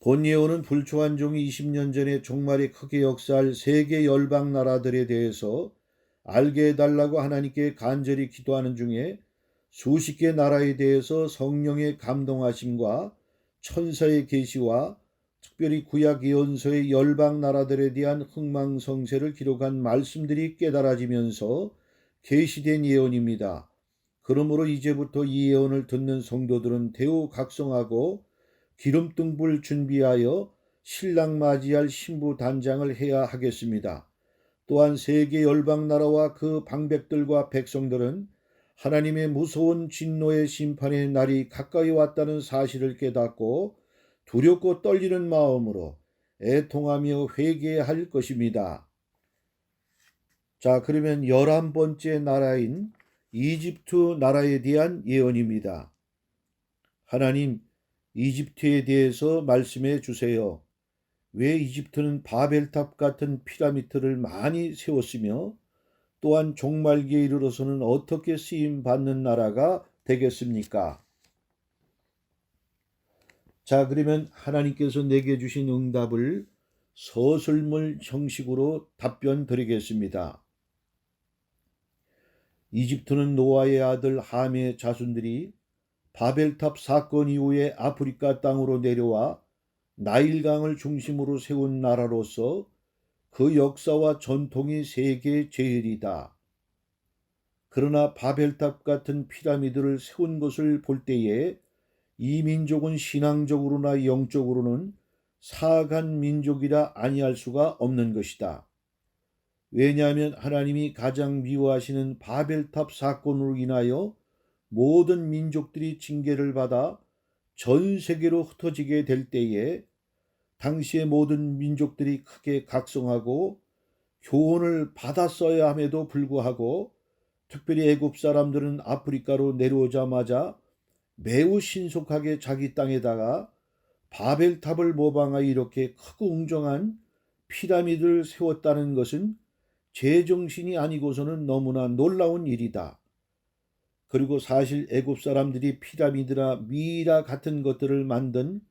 본 예언은 불초한 종이 20년 전에 종말에 크게 역사할 세계 열방 나라들에 대해서 알게 해달라고 하나님께 간절히 기도하는 중에 수십 개 나라에 대해서 성령의 감동하심과 천사의 계시와 특별히 구약 예언서의 열방 나라들에 대한 흥망성쇠를 기록한 말씀들이 깨달아지면서 계시된 예언입니다. 그러므로 이제부터 이 예언을 듣는 성도들은 대우 각성하고 기름등불 준비하여 신랑 맞이할 신부 단장을 해야 하겠습니다. 또한 세계 열방 나라와 그 방백들과 백성들은 하나님의 무서운 진노의 심판의 날이 가까이 왔다는 사실을 깨닫고 두렵고 떨리는 마음으로 애통하며 회개할 것입니다. 자, 그러면 11번째 나라인 이집트 나라에 대한 예언입니다. 하나님, 이집트에 대해서 말씀해 주세요. 왜 이집트는 바벨탑 같은 피라미드를 많이 세웠으며 또한 종말기에 이르러서는 어떻게 쓰임 받는 나라가 되겠습니까? 자, 그러면 하나님께서 내게 주신 응답을 서술물 형식으로 답변 드리겠습니다. 이집트는 노아의 아들 함의 자손들이 바벨탑 사건 이후에 아프리카 땅으로 내려와 나일강을 중심으로 세운 나라로서 그 역사와 전통이 세계 제일이다. 그러나 바벨탑 같은 피라미드를 세운 것을 볼 때에 이 민족은 신앙적으로나 영적으로는 사악한 민족이라 아니할 수가 없는 것이다. 왜냐하면 하나님이 가장 미워하시는 바벨탑 사건으로 인하여 모든 민족들이 징계를 받아 전 세계로 흩어지게 될 때에 당시의 모든 민족들이 크게 각성하고 교훈을 받았어야 함에도 불구하고 특별히 애굽 사람들은 아프리카로 내려오자마자 매우 신속하게 자기 땅에다가 바벨탑을 모방하여 이렇게 크고 웅장한 피라미드를 세웠다는 것은 제정신이 아니고서는 너무나 놀라운 일이다. 그리고 사실 애굽 사람들이 피라미드나 미이라 같은 것들을 만든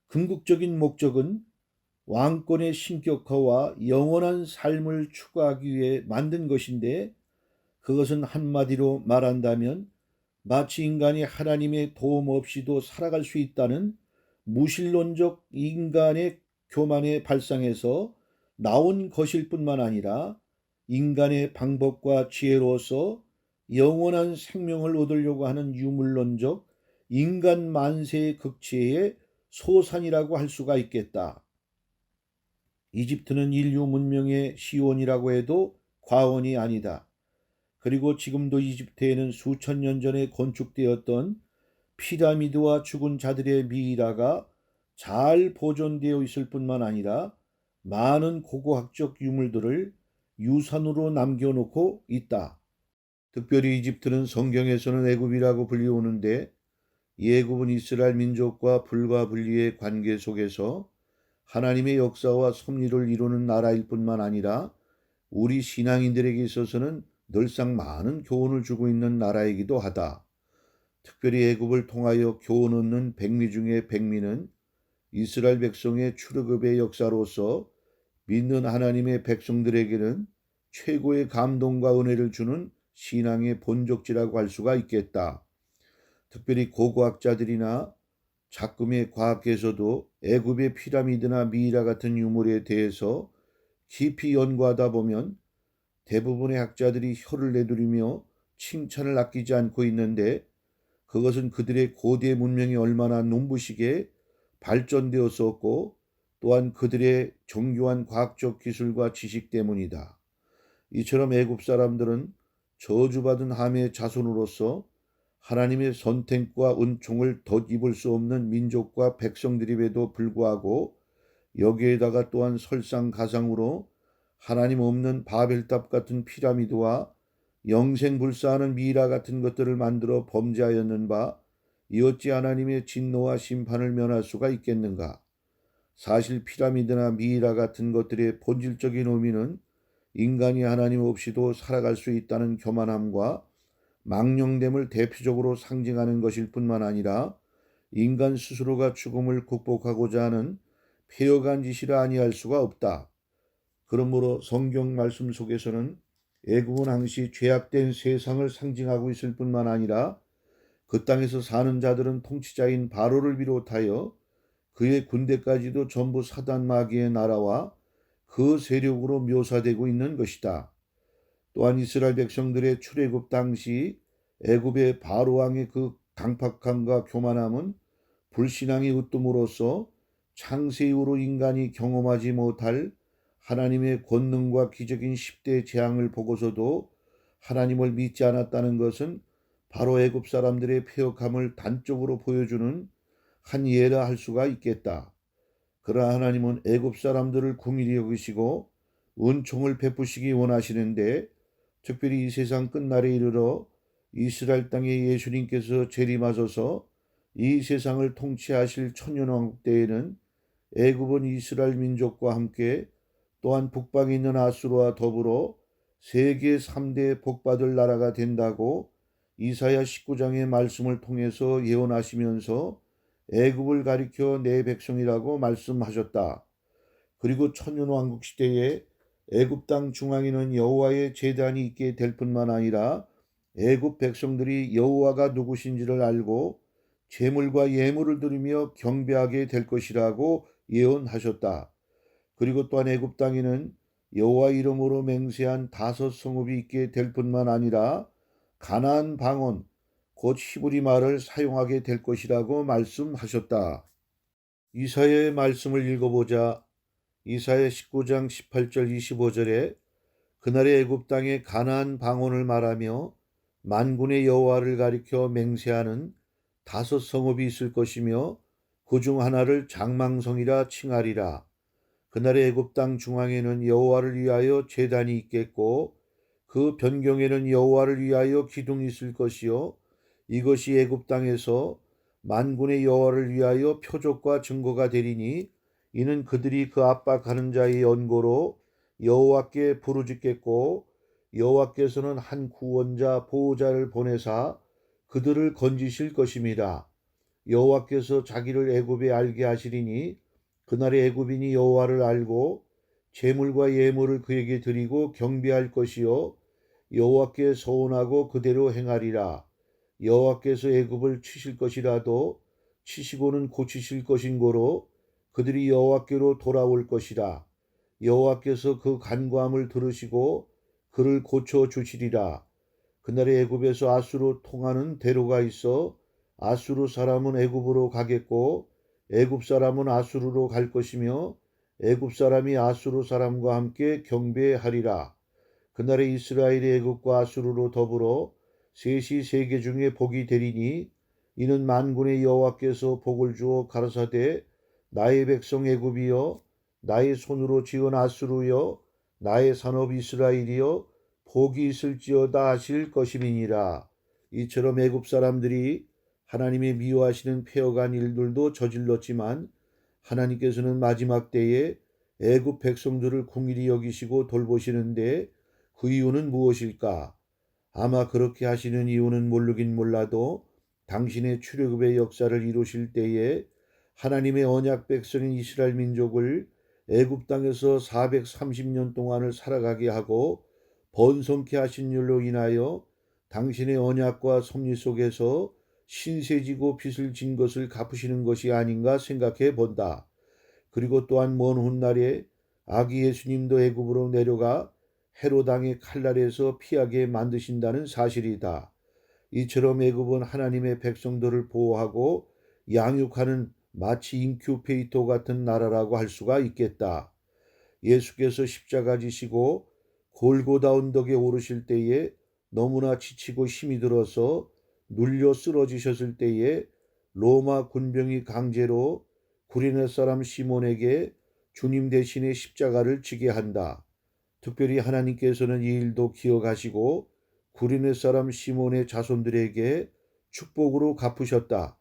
궁극적인 목적은 왕권의 신격화와 영원한 삶을 추구하기 위해 만든 것인데 그것은 한마디로 말한다면 마치 인간이 하나님의 도움 없이도 살아갈 수 있다는 무신론적 인간의 교만의 발상에서 나온 것일 뿐만 아니라 인간의 방법과 지혜로서 영원한 생명을 얻으려고 하는 유물론적 인간 만세의 극치의 소산이라고 할 수가 있겠다. 이집트는 인류 문명의 시온이라고 해도 과언이 아니다. 그리고 지금도 이집트에는 수천 년 전에 건축되었던 피라미드와 죽은 자들의 미이라가 잘 보존되어 있을 뿐만 아니라 많은 고고학적 유물들을 유산으로 남겨놓고 있다. 특별히 이집트는 성경에서는 애굽이라고 불리우는데 이 애굽은 이스라엘 민족과 불과 분리의 관계 속에서 하나님의 역사와 섭리를 이루는 나라일 뿐만 아니라 우리 신앙인들에게 있어서는 늘상 많은 교훈을 주고 있는 나라이기도 하다. 특별히 애굽을 통하여 교훈 얻는 백미 중의 백미는 이스라엘 백성의 출애굽의 역사로서 믿는 하나님의 백성들에게는 최고의 감동과 은혜를 주는 신앙의 본적지라고 할 수가 있겠다. 특별히 고고학자들이나 작금의 과학계에서도 애굽의 피라미드나 미이라 같은 유물에 대해서 깊이 연구하다 보면 대부분의 학자들이 혀를 내두르며 칭찬을 아끼지 않고 있는데 그것은 그들의 고대 문명이 얼마나 눈부시게 발전되었었고 또한 그들의 정교한 과학적 기술과 지식 때문이다. 이처럼 애굽 사람들은 저주받은 함의 자손으로서 하나님의 선택과 은총을 덧입을 수 없는 민족과 백성들임에도 불구하고 여기에다가 또한 설상가상으로 하나님 없는 바벨탑 같은 피라미드와 영생불사하는 미이라 같은 것들을 만들어 범죄하였는 바 이 어찌 하나님의 진노와 심판을 면할 수가 있겠는가. 사실 피라미드나 미이라 같은 것들의 본질적인 의미는 인간이 하나님 없이도 살아갈 수 있다는 교만함과 망령됨을 대표적으로 상징하는 것일 뿐만 아니라 인간 스스로가 죽음을 극복하고자 하는 폐역한 짓이라 아니할 수가 없다. 그러므로 성경 말씀 속에서는 애굽은 항시 죄악된 세상을 상징하고 있을 뿐만 아니라 그 땅에서 사는 자들은 통치자인 바로를 비롯하여 그의 군대까지도 전부 사단 마귀의 나라와 그 세력으로 묘사되고 있는 것이다. 또한 이스라엘 백성들의 출애굽 당시 애굽의 바로 왕의 그 강팍함과 교만함은 불신앙의 으뜸으로써 창세 이후로 인간이 경험하지 못할 하나님의 권능과 기적인 10대 재앙을 보고서도 하나님을 믿지 않았다는 것은 바로 애굽 사람들의 패역함을 단적으로 보여주는 한 예라 할 수가 있겠다. 그러나 하나님은 애굽 사람들을 긍휼히 여기시고 은총을 베푸시기 원하시는데 특별히 이 세상 끝날에 이르러 이스라엘 땅에 예수님께서 재림하셔서 이 세상을 통치하실 천년왕국 때에는 애굽은 이스라엘 민족과 함께 또한 북방에 있는 아수르와 더불어 세계 3대 복받을 나라가 된다고 이사야 19장의 말씀을 통해서 예언하시면서 애굽을 가리켜 내 백성이라고 말씀하셨다. 그리고 천년왕국 시대에 애굽 땅 중앙에는 여호와의 제단이 있게 될 뿐만 아니라 애굽 백성들이 여호와가 누구신지를 알고 제물과 예물을 드리며 경배하게 될 것이라고 예언하셨다. 그리고 또한 애굽 땅에는 여호와 이름으로 맹세한 5성읍이 있게 될 뿐만 아니라 가나안 방언 곧 히브리 말을 사용하게 될 것이라고 말씀하셨다. 이사야의 말씀을 읽어보자. 이사야 19장 18절 25절에 그날의 애굽 땅에 가나안 방언을 말하며 만군의 여호와를 가리켜 맹세하는 5성읍이 있을 것이며 그 중 하나를 장망성이라 칭하리라. 그날의 애굽 땅 중앙에는 여호와를 위하여 제단이 있겠고 그 변경에는 여호와를 위하여 기둥이 있을 것이요 이것이 애굽 땅에서 만군의 여호와를 위하여 표적과 증거가 되리니 이는 그들이 그 압박하는 자의 연고로 여호와께 부르짖겠고 여호와께서는 한 구원자 보호자를 보내사 그들을 건지실 것입니다. 여호와께서 자기를 애굽에 알게 하시리니 그날의 애굽인이 여호와를 알고 제물과 예물을 그에게 드리고 경배할 것이요 여호와께 서원하고 그대로 행하리라. 여호와께서 애굽을 치실 것이라도 치시고는 고치실 것인고로 그들이 여호와께로 돌아올 것이라. 여호와께서 그 간구함을 들으시고 그를 고쳐 주시리라. 그날의 애굽에서 아수르 통하는 대로가 있어 아수르 사람은 애굽으로 가겠고 애굽 사람은 아수르로 갈 것이며 애굽 사람이 아수르 사람과 함께 경배하리라. 그날에 이스라엘이 애굽과 아수르로 더불어 셋이 세계 중에 복이 되리니 이는 만군의 여호와께서 복을 주어 가라사대 나의 백성 애굽이여 나의 손으로 지은 아수르여 나의 산업 이스라엘이여 복이 있을지어다 하실 것임이니라. 이처럼 애굽 사람들이 하나님의 미워하시는 폐역한 일들도 저질렀지만 하나님께서는 마지막 때에 애굽 백성들을 긍휼히 여기시고 돌보시는데 그 이유는 무엇일까? 아마 그렇게 하시는 이유는 모르긴 몰라도 당신의 출애굽의 역사를 이루실 때에 하나님의 언약 백성인 이스라엘 민족을 애굽 땅에서 430년 동안을 살아가게 하고 번성케 하신 일로 인하여 당신의 언약과 섭리 속에서 신세지고 빚을 진 것을 갚으시는 것이 아닌가 생각해 본다. 그리고 또한 먼 훗날에 아기 예수님도 애굽으로 내려가 헤로당의 칼날에서 피하게 만드신다는 사실이다. 이처럼 애굽은 하나님의 백성들을 보호하고 양육하는 마치 인큐베이터 같은 나라라고 할 수가 있겠다. 예수께서 십자가 지시고 골고다 언덕에 오르실 때에 너무나 지치고 힘이 들어서 눌려 쓰러지셨을 때에 로마 군병이 강제로 구레네 사람 시몬에게 주님 대신에 십자가를 지게 한다. 특별히 하나님께서는 이 일도 기억하시고 구레네 사람 시몬의 자손들에게 축복으로 갚으셨다.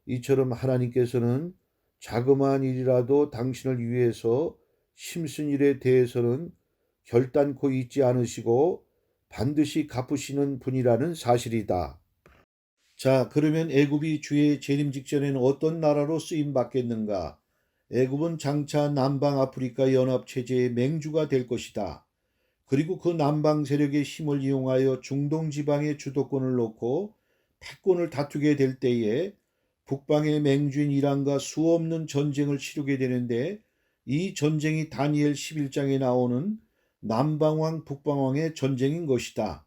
이처럼 하나님께서는 자그마한 일이라도 당신을 위해서 힘쓴 일에 대해서는 결단코 잊지 않으시고 반드시 갚으시는 분이라는 사실이다. 자, 그러면 애굽이 주의 재림 직전에는 어떤 나라로 쓰임 받겠는가? 애굽은 장차 남방 아프리카 연합 체제의 맹주가 될 것이다. 그리고 그 남방 세력의 힘을 이용하여 중동 지방의 주도권을 놓고 패권을 다투게 될 때에 북방의 맹주인 이란과 수없는 전쟁을 치르게 되는데, 이 전쟁이 다니엘 11장에 나오는 남방왕 북방왕의 전쟁인 것이다.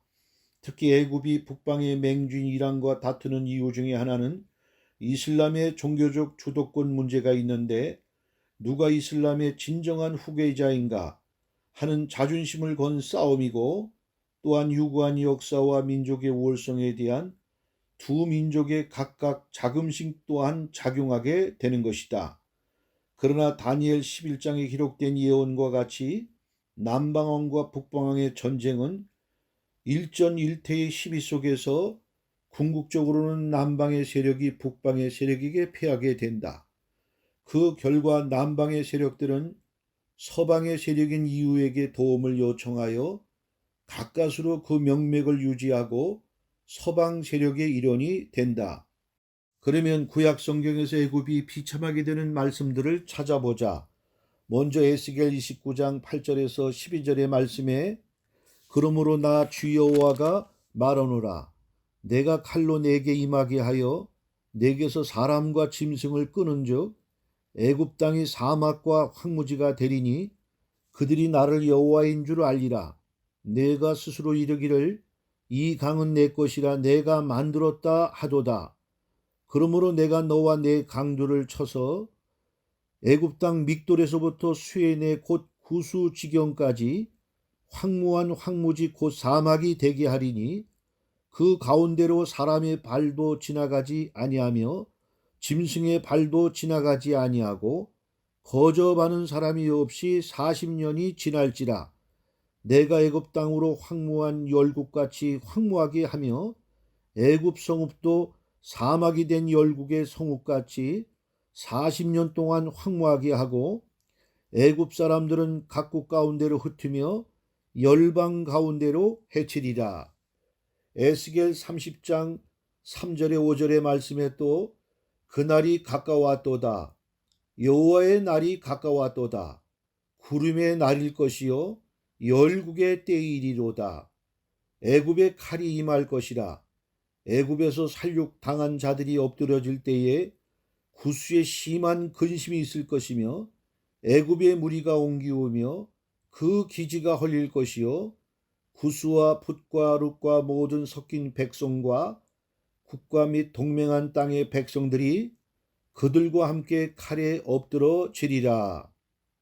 특히 애굽이 북방의 맹주인 이란과 다투는 이유 중에 하나는 이슬람의 종교적 주도권 문제가 있는데, 누가 이슬람의 진정한 후계자인가 하는 자존심을 건 싸움이고, 또한 유구한 역사와 민족의 우월성에 대한 두 민족의 각각 자금씩 또한 작용하게 되는 것이다. 그러나 다니엘 11장에 기록된 예언과 같이 남방왕과 북방왕의 전쟁은 일전일퇴의 시비 속에서 궁극적으로는 남방의 세력이 북방의 세력에게 패하게 된다. 그 결과 남방의 세력들은 서방의 세력인 이유에게 도움을 요청하여 가까스로 그 명맥을 유지하고 서방 세력의 일원이 된다. 그러면 구약 성경에서 애굽이 비참하게 되는 말씀들을 찾아보자. 먼저 에스겔 29장 8절에서 12절의 말씀에 그러므로 나 주 여호와가 말하노라. 내가 칼로 내게 임하게 하여 내게서 사람과 짐승을 끄는즉 애굽 땅이 사막과 황무지가 되리니 그들이 나를 여호와인 줄 알리라. 내가 스스로 이르기를 이 강은 내 것이라 내가 만들었다 하도다. 그러므로 내가 너와 내 강들을 쳐서 애굽 땅 믹돌에서부터 수에네 곧 구수 지경까지 황무한 황무지 곧 사막이 되게 하리니 그 가운데로 사람의 발도 지나가지 아니하며 짐승의 발도 지나가지 아니하고 거접하는 사람이 없이 40년이 지날지라. 내가 애굽 땅으로 황무한 열국같이 황무하게 하며 애굽 성읍도 사막이 된 열국의 성읍같이 40년 동안 황무하게 하고 애굽 사람들은 각국 가운데로 흩으며 열방 가운데로 해치리라. 에스겔 30장 3절에 5절의 말씀에 또 그날이 가까웠도다. 여호와의 날이 가까웠도다. 구름의 날일 것이요 열국의 때이리로다. 애굽의 칼이 임할 것이라. 애굽에서 살육 당한 자들이 엎드려질 때에 구수의 심한 근심이 있을 것이며 애굽의 무리가 옮기오며 그 기지가 헐릴 것이요 구수와 풋과 룻과 모든 섞인 백성과 국가 및 동맹한 땅의 백성들이 그들과 함께 칼에 엎드러지리라.